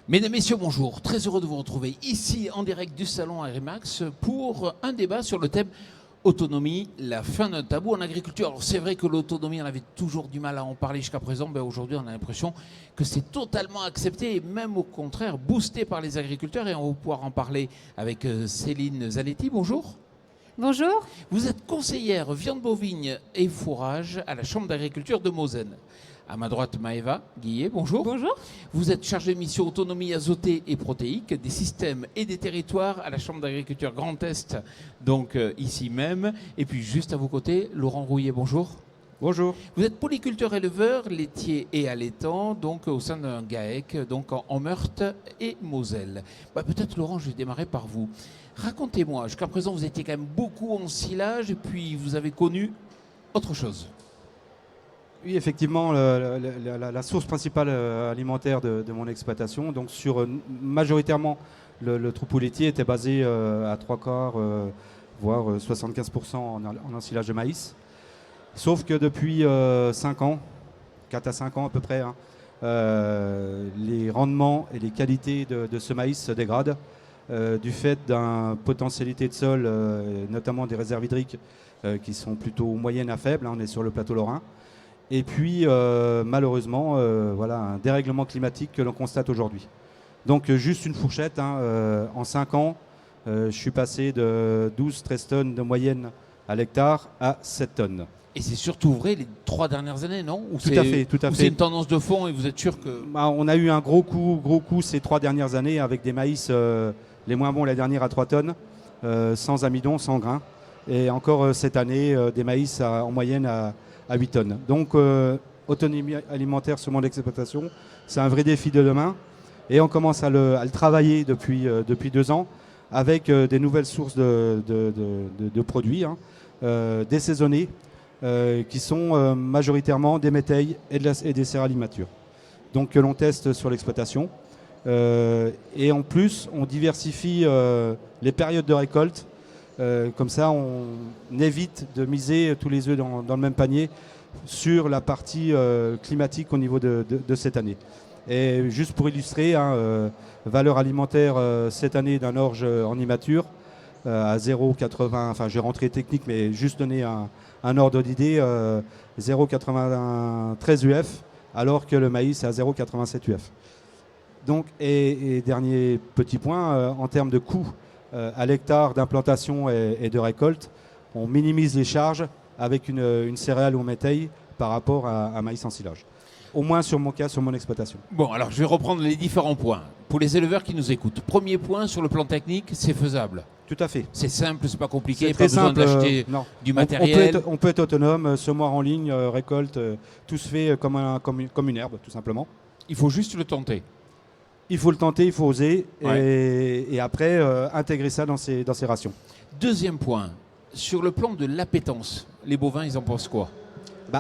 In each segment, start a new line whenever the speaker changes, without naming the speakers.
Mesdames, Messieurs, bonjour. Très heureux de vous retrouver ici en direct du salon Agrimax pour un débat sur le thème autonomie, la fin d'un tabou en agriculture. Alors c'est vrai que l'autonomie, on avait toujours du mal à en parler jusqu'à présent. Aujourd'hui, on a l'impression que c'est totalement accepté et même au contraire boosté par les agriculteurs. Et on va pouvoir en parler avec Céline Zanetti. Bonjour.
Bonjour.
Vous êtes conseillère viande bovine et fourrage à la Chambre d'agriculture de Moselle. À ma droite, Maëva Guillet, bonjour.
Bonjour.
Vous êtes chargée de mission autonomie azotée et protéique des systèmes et des territoires à la Chambre d'agriculture Grand Est, donc ici même. Et puis juste à vos côtés, Laurent Rouillet, bonjour.
Bonjour.
Vous êtes polyculteur éleveur, laitier et allaitant, donc au sein d'un GAEC, donc en Meurthe et Moselle. Peut-être Laurent, je vais démarrer par vous. Racontez-moi, jusqu'à présent vous étiez quand même beaucoup en silage et puis vous avez connu autre chose.
Oui, effectivement, la source principale alimentaire de mon exploitation, donc majoritairement le troupeau laitier était basé à 3/4, voire 75% en ensilage de maïs. Sauf que depuis 5 ans, 4 à 5 ans à peu près, les rendements et les qualités de ce maïs se dégradent du fait d'une potentialité de sol, notamment des réserves hydriques qui sont plutôt moyennes à faibles. On est sur le plateau lorrain. Et puis, malheureusement, voilà, un dérèglement climatique que l'on constate aujourd'hui. Donc, juste une fourchette, en 5 ans, je suis passé de 12-13 tonnes de moyenne à l'hectare à 7 tonnes.
Et c'est surtout vrai les 3 dernières années, non?
Tout à fait.
C'est une tendance de fond et vous êtes sûr que...
On a eu un gros coup ces 3 dernières années avec des maïs les moins bons la dernière à 3 tonnes, sans amidon, sans grain. Et encore cette année, des maïs en moyenne à 8 tonnes. Donc, autonomie alimentaire sur mon exploitation, c'est un vrai défi de demain. Et on commence à le travailler depuis 2 ans avec des nouvelles sources de produits, désaisonnés, qui sont majoritairement des métailles et des céréales immatures. Donc, que l'on teste sur l'exploitation. Et en plus, on diversifie les périodes de récolte. Comme ça, on évite de miser tous les œufs dans le même panier sur la partie climatique au niveau de cette année. Et juste pour illustrer, valeur alimentaire cette année d'un orge en immature à 0,80, enfin je vais rentrer technique, mais juste donner un ordre d'idée, 0,93 UF, alors que le maïs est à 0,87 UF. Donc, et dernier petit point, en termes de coût, à l'hectare d'implantation et de récolte, on minimise les charges avec une céréale ou un métail par rapport à un maïs en silage. Au moins sur mon cas, sur mon exploitation.
Bon, alors je vais reprendre les différents points. Pour les éleveurs qui nous écoutent, premier point, sur le plan technique, c'est faisable.
Tout à fait.
C'est simple, c'est pas compliqué,
C'est
pas besoin
simple,
d'acheter du matériel.
On peut être autonome, semoir en ligne, récolte, tout se fait comme une herbe, tout simplement.
Il faut juste le tenter.
Il faut le tenter, il faut oser,
Ouais.
et après intégrer ça dans ses rations.
Deuxième point, sur le plan de l'appétence, les bovins, ils en pensent quoi?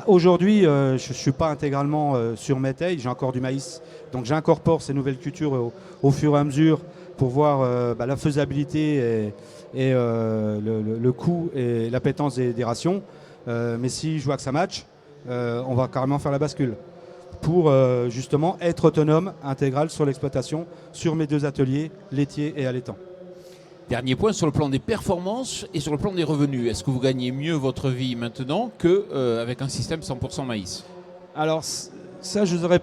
Aujourd'hui, je ne suis pas intégralement sur métail, j'ai encore du maïs. Donc j'incorpore ces nouvelles cultures au fur et à mesure pour voir la faisabilité et le coût et l'appétence des rations. Mais si je vois que ça match, on va carrément faire la bascule pour justement être autonome, intégral sur l'exploitation, sur mes 2 ateliers, laitier et allaitant.
Dernier point, sur le plan des performances et sur le plan des revenus. Est-ce que vous gagnez mieux votre vie maintenant qu'avec un système 100% maïs?
Alors ça, je vous aurais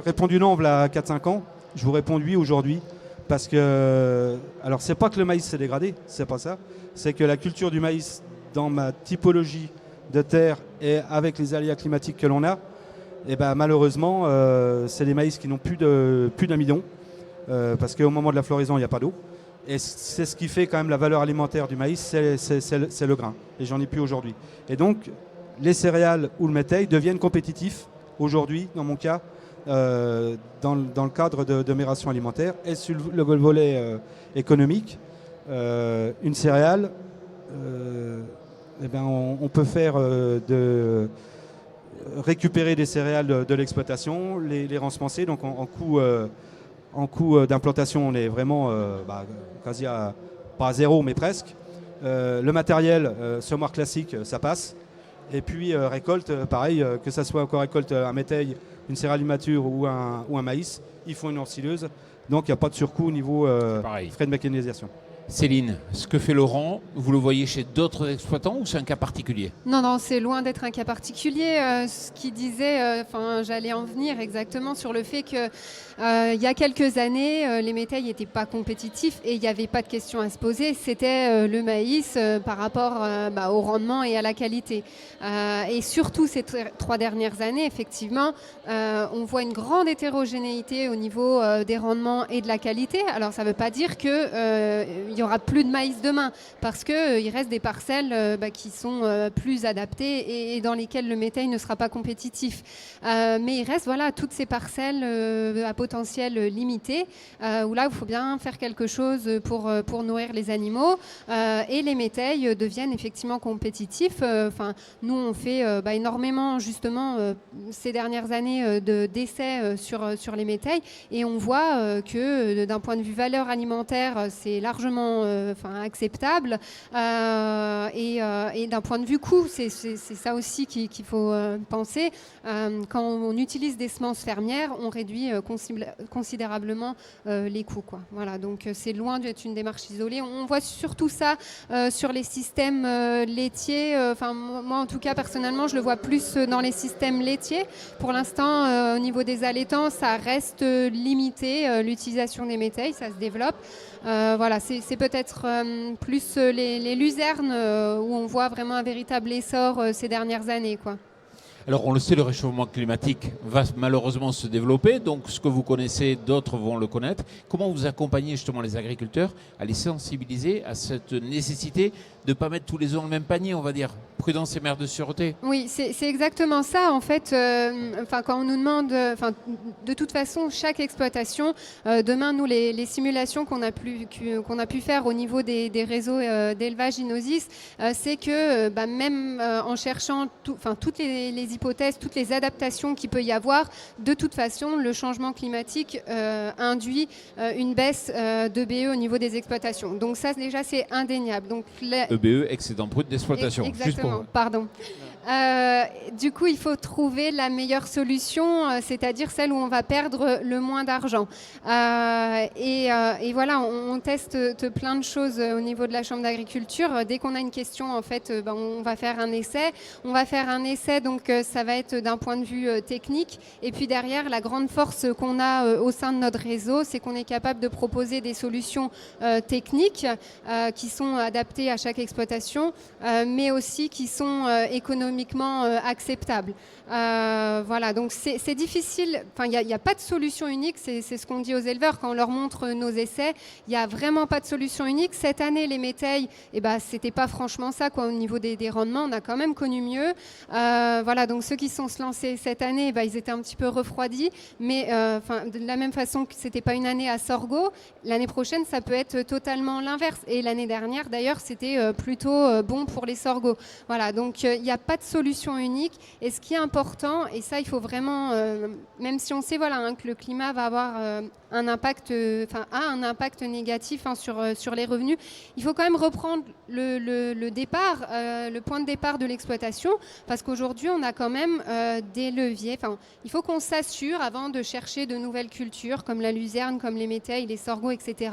répondu non il y a 4-5 ans. Je vous réponds oui aujourd'hui. Parce que, alors c'est pas que le maïs s'est dégradé, c'est pas ça. C'est que la culture du maïs, dans ma typologie de terre et avec les aléas climatiques que l'on a, malheureusement, c'est des maïs qui n'ont plus d'amidon. Parce qu'au moment de la floraison, il n'y a pas d'eau. Et c'est ce qui fait quand même la valeur alimentaire du maïs, c'est le grain. Et j'en ai plus aujourd'hui. Et donc, les céréales ou le métail deviennent compétitifs aujourd'hui, dans mon cas, dans le cadre de mes rations alimentaires. Et sur le volet économique, une céréale, on peut faire récupérer des céréales de l'exploitation, les rensemencer. Donc en coût d'implantation, on est vraiment quasi pas à zéro, mais presque. Le matériel, semoir classique, ça passe. Et puis récolte, pareil, que ça soit encore récolte un métail, une céréale immature ou un maïs, il faut une ensileuse Donc il n'y a pas de surcoût au niveau
Pareil.
frais de mécanisation.
Céline, ce que fait Laurent, vous le voyez chez d'autres exploitants ou c'est un cas particulier?
Non, c'est loin d'être un cas particulier. Ce qu'il disait, j'allais en venir exactement sur le fait que il y a quelques années, les métayers n'étaient pas compétitifs et il n'y avait pas de question à se poser. C'était le maïs par rapport au rendement et à la qualité. Et surtout ces 3 dernières années, effectivement, on voit une grande hétérogénéité au niveau des rendements et de la qualité. Alors ça ne veut pas dire qu'il n'y aura plus de maïs demain, parce qu'il reste des parcelles qui sont plus adaptées et dans lesquelles le métail ne sera pas compétitif. Mais il reste toutes ces parcelles à potentiel limité, où là il faut bien faire quelque chose pour nourrir les animaux, et les métails deviennent effectivement compétitifs. Nous on fait énormément justement ces dernières années d'essais sur les métails, et on voit que d'un point de vue valeur alimentaire, c'est largement acceptable, et d'un point de vue coût, c'est ça aussi qu'il faut penser. Quand on utilise des semences fermières, on réduit considérablement les coûts, quoi. Voilà, donc c'est loin d'être une démarche isolée. On voit surtout ça sur les systèmes laitiers. Moi en tout cas personnellement je le vois plus dans les systèmes laitiers. Pour l'instant au niveau des allaitants ça reste limité, l'utilisation des métails, ça se développe. C'est peut-être plus les luzernes où on voit vraiment un véritable essor ces dernières années, quoi.
Alors on le sait, le réchauffement climatique va malheureusement se développer, donc ce que vous connaissez, d'autres vont le connaître. Comment vous accompagnez justement les agriculteurs à les sensibiliser à cette nécessité de ne pas mettre tous les œufs dans le même panier, on va dire? Prudence et mère de sûreté.
Oui, c'est exactement ça. En fait, quand on nous demande, de toute façon, chaque exploitation, demain, nous, les simulations qu'on a pu faire au niveau des réseaux d'élevage Inosis, c'est que même en cherchant toutes les hypothèses, toutes les adaptations qu'il peut y avoir, de toute façon, le changement climatique induit une baisse de BE au niveau des exploitations. Donc ça, déjà, c'est indéniable. Donc,
EBE, excédent brut d'exploitation.
Exactement, pardon. Du coup, il faut trouver la meilleure solution, c'est-à-dire celle où on va perdre le moins d'argent. Et voilà, on teste plein de choses au niveau de la Chambre d'agriculture. Dès qu'on a une question, en fait, on va faire un essai. On va faire un essai, donc ça va être d'un point de vue technique. Et puis derrière, la grande force qu'on a au sein de notre réseau, c'est qu'on est capable de proposer des solutions techniques qui sont adaptées à chaque exploitation, mais aussi qui sont économiquement acceptables. Donc c'est difficile. Il n'y a pas de solution unique. C'est ce qu'on dit aux éleveurs quand on leur montre nos essais. Il n'y a vraiment pas de solution unique. Cette année, les métails, c'était pas franchement ça, quoi. Au niveau des rendements, on a quand même connu mieux. Donc ceux qui sont se lancés cette année, ils étaient un petit peu refroidis. Mais de la même façon que c'était pas une année à sorgho, l'année prochaine, ça peut être totalement l'inverse. Et l'année dernière, d'ailleurs, c'était plutôt bon pour les sorghos. Voilà. Donc il n'y a pas de solution unique. Et ce qui est important, et ça il faut vraiment, même si on sait que le climat va avoir un impact négatif sur les revenus, il faut quand même reprendre le départ, le point de départ de l'exploitation, parce qu'aujourd'hui on a quand même des leviers. Il faut qu'on s'assure avant de chercher de nouvelles cultures comme la luzerne, comme les métails, les sorghos, etc.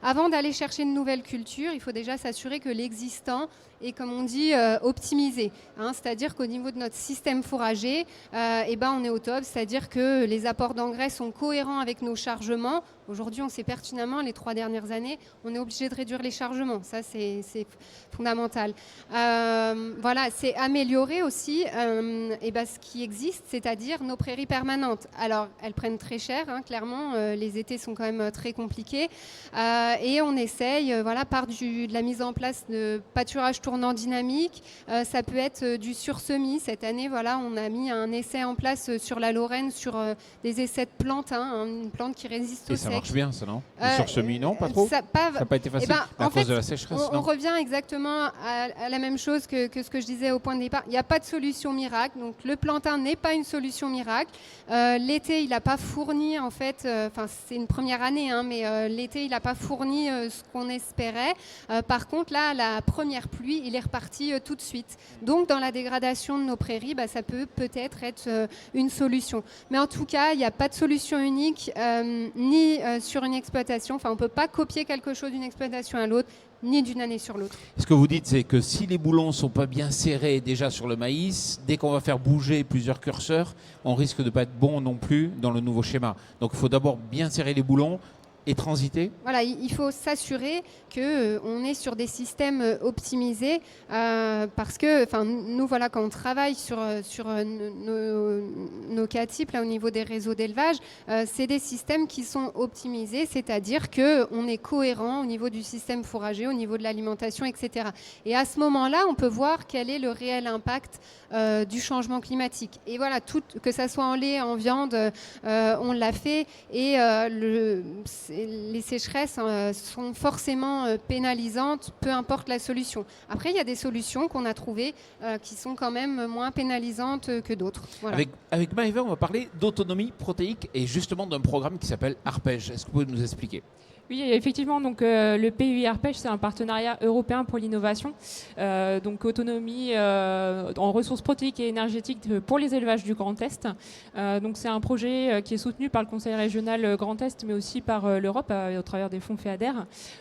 Avant d'aller chercher de nouvelles cultures, il faut déjà s'assurer que l'existant est, comme on dit, optimisé. C'est-à-dire qu'au niveau de notre système fourrager, on est au top, c'est-à-dire que les apports d'engrais sont cohérents avec nos chargements. Aujourd'hui, on sait pertinemment, les 3 dernières années, on est obligé de réduire les chargements. Ça, c'est fondamental. C'est améliorer aussi ce qui existe, c'est-à-dire nos prairies permanentes. Alors, elles prennent très cher, clairement. Les étés sont quand même très compliqués. Et on essaye, par de la mise en place de pâturage tournant dynamique. Ça peut être du sursemis. Cette année, on a mis un essai en place sur la Lorraine, sur des essais de plantes, une plante qui résiste au sec.
Ça marche bien, ça, non? Le sursemis, non? Pas trop? Ça n'a pas été facile à cause de la sécheresse,
on revient exactement à la même chose que ce que je disais au point de départ. Il n'y a pas de solution miracle. Donc, le plantain n'est pas une solution miracle. L'été, il n'a pas fourni, en fait, c'est une première année, mais l'été, il n'a pas fourni ce qu'on espérait. Par contre, là, la première pluie il est reparti tout de suite. Donc dans la dégradation de nos prairies, ça peut peut-être être une solution. Mais en tout cas, il n'y a pas de solution unique, ni sur une exploitation. Enfin, on ne peut pas copier quelque chose d'une exploitation à l'autre, ni d'une année sur l'autre.
Ce que vous dites, c'est que si les boulons ne sont pas bien serrés déjà sur le maïs, dès qu'on va faire bouger plusieurs curseurs, on risque de ne pas être bon non plus dans le nouveau schéma. Donc il faut d'abord bien serrer les boulons et transiter.
Voilà, il faut s'assurer qu'on est sur des systèmes optimisés parce que nous, voilà, quand on travaille sur nos CATIP là, au niveau des réseaux d'élevage, c'est des systèmes qui sont optimisés, c'est-à-dire qu'on est cohérent au niveau du système fourrager, au niveau de l'alimentation, etc. Et à ce moment-là, on peut voir quel est le réel impact du changement climatique. Et voilà, que ça soit en lait, en viande, on l'a fait et les sécheresses sont forcément pénalisantes, peu importe la solution. Après, il y a des solutions qu'on a trouvées qui sont quand même moins pénalisantes que d'autres. Voilà.
Avec Maëva, on va parler d'autonomie protéique et justement d'un programme qui s'appelle Arpège. Est-ce que vous pouvez nous expliquer ?
Oui, effectivement, donc, le PUI Arpège, c'est un partenariat européen pour l'innovation. Donc autonomie en ressources protéiques et énergétiques pour les élevages du Grand Est. Donc c'est un projet qui est soutenu par le Conseil régional Grand Est, mais aussi par l'Europe au travers des fonds FEADER.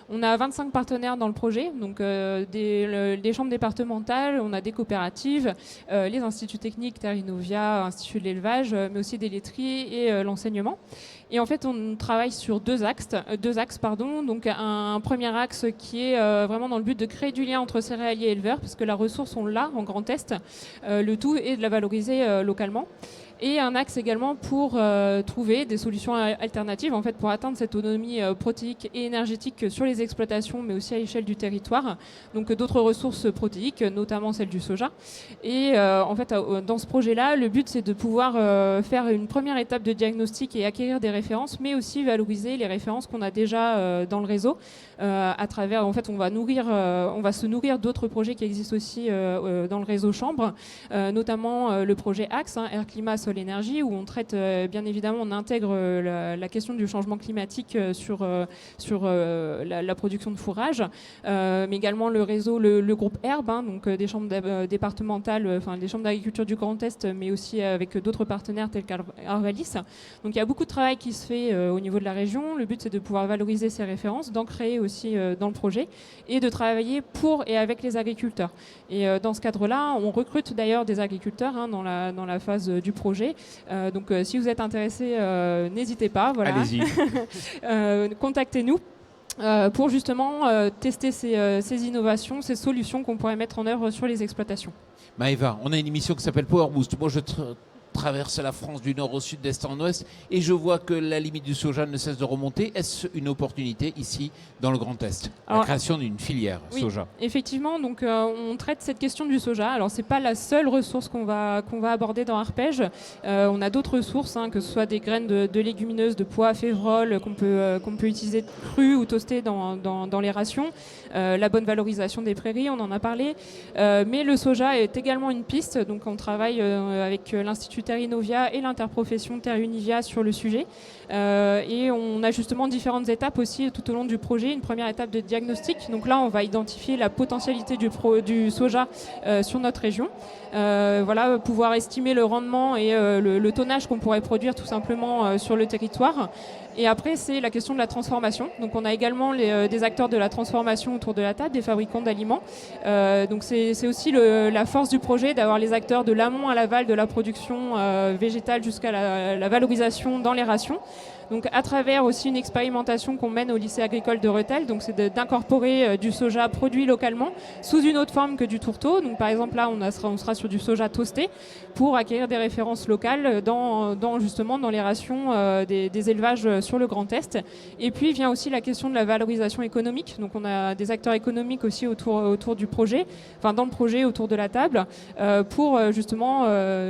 On a 25 partenaires dans le projet, donc des chambres départementales, on a des coopératives, les instituts techniques, Terre Innovia, Institut de l'élevage, mais aussi des laiteries et l'enseignement. Et en fait, on travaille sur deux axes. Donc un premier axe qui est vraiment dans le but de créer du lien entre céréaliers et éleveurs, parce que la ressource, on l'a en Grand Est. Le tout est de la valoriser localement. Et un axe également pour trouver des solutions alternatives en fait, pour atteindre cette autonomie protéique et énergétique sur les exploitations, mais aussi à l'échelle du territoire. Donc d'autres ressources protéiques, notamment celle du soja. Et en fait, dans ce projet-là, le but c'est de pouvoir faire une première étape de diagnostic et acquérir des références, mais aussi valoriser les références qu'on a déjà dans le réseau. À travers, en fait, on va se nourrir d'autres projets qui existent aussi dans le réseau Chambre, notamment le projet Axe, Air Climat Sol Énergie, où on traite bien évidemment, on intègre la question du changement climatique sur la production de fourrage, mais également le réseau, le groupe Herbe, donc des chambres départementales, enfin des chambres d'agriculture du Grand Est, mais aussi avec d'autres partenaires tels qu'Arvalis. Donc il y a beaucoup de travail qui se fait au niveau de la région. Le but c'est de pouvoir valoriser ces références, d'en créer aussi dans le projet et de travailler pour et avec les agriculteurs. Et dans ce cadre-là, on recrute d'ailleurs des agriculteurs dans la phase du projet. Donc si vous êtes intéressé, n'hésitez pas. Voilà.
Allez-y.
Contactez-nous. Pour justement tester ces innovations, ces solutions qu'on pourrait mettre en œuvre sur les exploitations.
Maëva, on a une émission qui s'appelle Power Boost. Moi, je traverse la France du nord au sud, d'est en ouest, et je vois que la limite du soja ne cesse de remonter. Est-ce une opportunité ici, dans le Grand Est ? La création d'une filière soja.
Effectivement, donc on traite cette question du soja. Alors, c'est pas la seule ressource qu'on va aborder dans Arpège. On a d'autres ressources, que ce soit des graines de légumineuses, de pois, févrole, qu'on peut utiliser crues ou toastées dans les rations. La bonne valorisation des prairies, on en a parlé. Mais le soja est également une piste. Donc, on travaille avec l'Institut Terre Innovia et l'interprofession Terre Univia sur le sujet. Et on a justement différentes étapes aussi tout au long du projet. Une première étape de diagnostic. Donc là, on va identifier la potentialité du soja sur notre région. Voilà, pouvoir estimer le rendement et le tonnage qu'on pourrait produire tout simplement sur le territoire. Et après, c'est la question de la transformation. Donc on a également des acteurs de la transformation autour de la table, des fabricants d'aliments. Donc c'est aussi la force du projet d'avoir les acteurs de l'amont à l'aval de la production végétale jusqu'à la valorisation dans les rations. Donc à travers aussi une expérimentation qu'on mène au lycée agricole de Rethel, donc c'est d'incorporer du soja produit localement sous une autre forme que du tourteau. Donc par exemple là on sera sur du soja toasté pour acquérir des références locales justement dans les rations des élevages sur le Grand Est. Et puis vient aussi la question de la valorisation économique. Donc on a des acteurs économiques aussi autour du projet, enfin dans le projet autour de la table, pour justement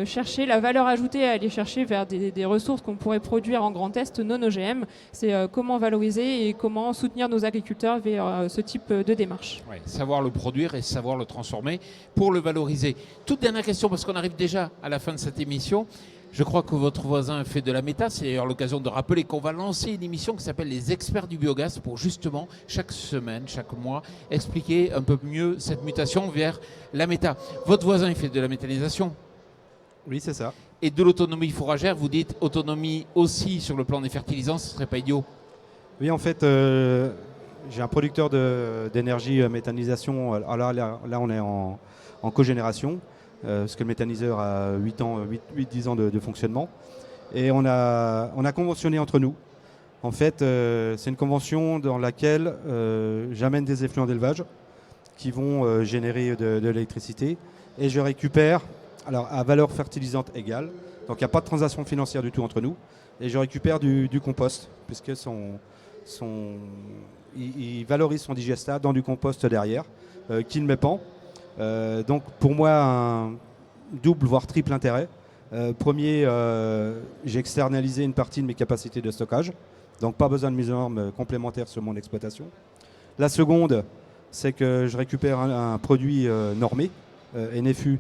chercher la valeur ajoutée, aller chercher vers des ressources qu'on pourrait produire en Grand Est non OGM. C'est comment valoriser et comment soutenir nos agriculteurs vers ce type de démarche.
Ouais, savoir le produire et savoir le transformer pour le valoriser. Toute dernière question, parce qu'on arrive déjà à la fin de cette émission. Je crois que votre voisin fait de la méta. C'est d'ailleurs l'occasion de rappeler qu'on va lancer une émission qui s'appelle Les Experts du Biogaz pour justement, chaque semaine, chaque mois, expliquer un peu mieux cette mutation vers la méta. Votre voisin, il fait de la méthanisation
Oui, c'est ça.
et de l'autonomie fourragère. Vous dites autonomie aussi sur le plan des fertilisants, ce ne serait pas idiot.
Oui, en fait, j'ai un producteur d'énergie méthanisation. Alors là, on est en cogénération, parce que le méthaniseur a 8-10 ans de fonctionnement. Et on a conventionné entre nous. En fait, c'est une convention dans laquelle j'amène des effluents d'élevage qui vont générer de l'électricité. Et je récupère, alors à valeur fertilisante égale, donc il n'y a pas de transaction financière du tout entre nous. Et je récupère du compost, puisque il valorise son digestat dans du compost derrière, qu'il met pas. Donc pour moi, un double voire triple intérêt. Premier, j'ai externalisé une partie de mes capacités de stockage, donc pas besoin de mise aux normes complémentaires sur mon exploitation. La seconde, c'est que je récupère un produit normé, NFU,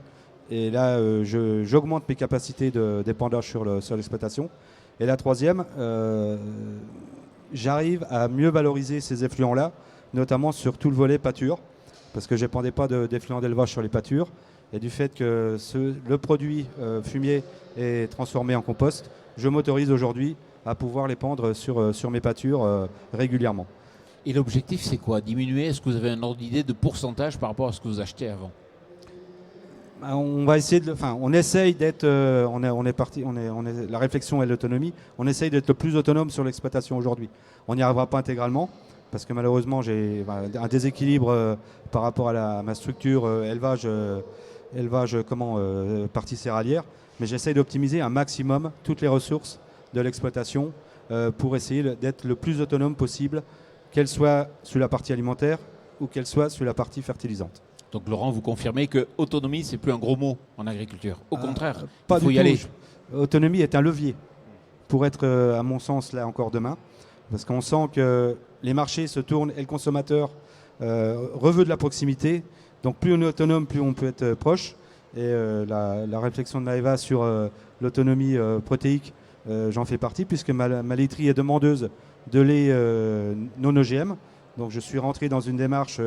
et là j'augmente mes capacités d'épandage sur l'exploitation. Et la troisième, j'arrive à mieux valoriser ces effluents-là, notamment sur tout le volet pâture, parce que je n'épandais pas d'effluents d'élevage sur les pâtures. Et du fait que le produit fumier est transformé en compost, je m'autorise aujourd'hui à pouvoir l'épandre sur mes pâtures régulièrement.
Et l'objectif, c'est quoi? Diminuer? Est-ce que vous avez un ordre d'idée de pourcentage par rapport à ce que vous achetez avant?
On va essayer on essaye d'être, la réflexion et l'autonomie, on essaye d'être le plus autonome sur l'exploitation aujourd'hui. On n'y arrivera pas intégralement, parce que malheureusement j'ai un déséquilibre par rapport à ma structure élevage partie céréalière, mais j'essaye d'optimiser un maximum toutes les ressources de l'exploitation pour essayer d'être le plus autonome possible, qu'elle soit sur la partie alimentaire ou qu'elle soit sur la partie fertilisante.
Donc Laurent, vous confirmez que autonomie, c'est plus un gros mot en agriculture. Au contraire,
pas
il faut
du
y
tout.
aller.
Autonomie est un levier pour être, à mon sens, là encore demain. Parce qu'on sent que les marchés se tournent et le consommateur reveut de la proximité. Donc plus on est autonome, plus on peut être proche. Et la réflexion de Maëva sur l'autonomie protéique, j'en fais partie, puisque ma laiterie est demandeuse de lait non OGM. Donc je suis rentré dans une démarche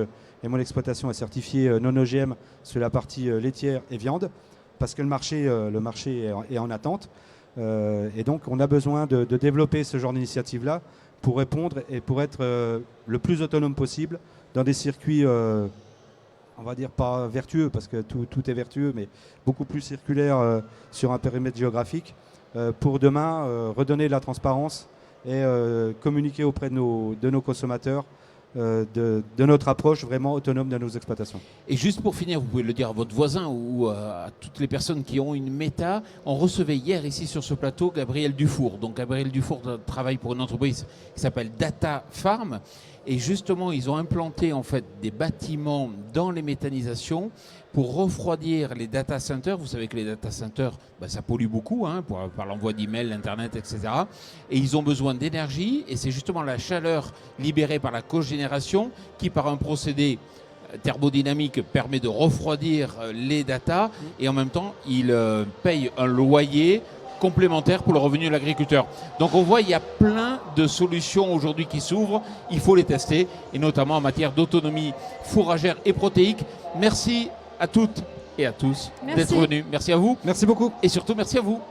et mon exploitation est certifiée non OGM sur la partie laitière et viande, parce que le marché est en attente. Et donc on a besoin de développer ce genre d'initiative-là pour répondre et pour être le plus autonome possible dans des circuits, on va dire pas vertueux, parce que tout est vertueux, mais beaucoup plus circulaire sur un périmètre géographique, pour demain redonner de la transparence et communiquer auprès de nos consommateurs de notre approche vraiment autonome de nos exploitations.
Et juste pour finir, vous pouvez le dire à votre voisin ou à toutes les personnes qui ont une méta. On recevait hier ici sur ce plateau Gabriel Dufour. Donc Gabriel Dufour travaille pour une entreprise qui s'appelle Data Farm. Et justement, ils ont implanté en fait des bâtiments dans les méthanisations pour refroidir les data centers. Vous savez que les data centers, ça pollue beaucoup par l'envoi d'emails, Internet, etc. Et ils ont besoin d'énergie. Et c'est justement la chaleur libérée par la cogénération qui, par un procédé thermodynamique, permet de refroidir les data. Et en même temps, ils payent un loyer complémentaire pour le revenu de l'agriculteur. Donc on voit, il y a plein de solutions aujourd'hui qui s'ouvrent. Il faut les tester, et notamment en matière d'autonomie fourragère et protéique. Merci à toutes et à tous d'être venus. Merci à vous.
Merci beaucoup.
Et surtout, merci à vous.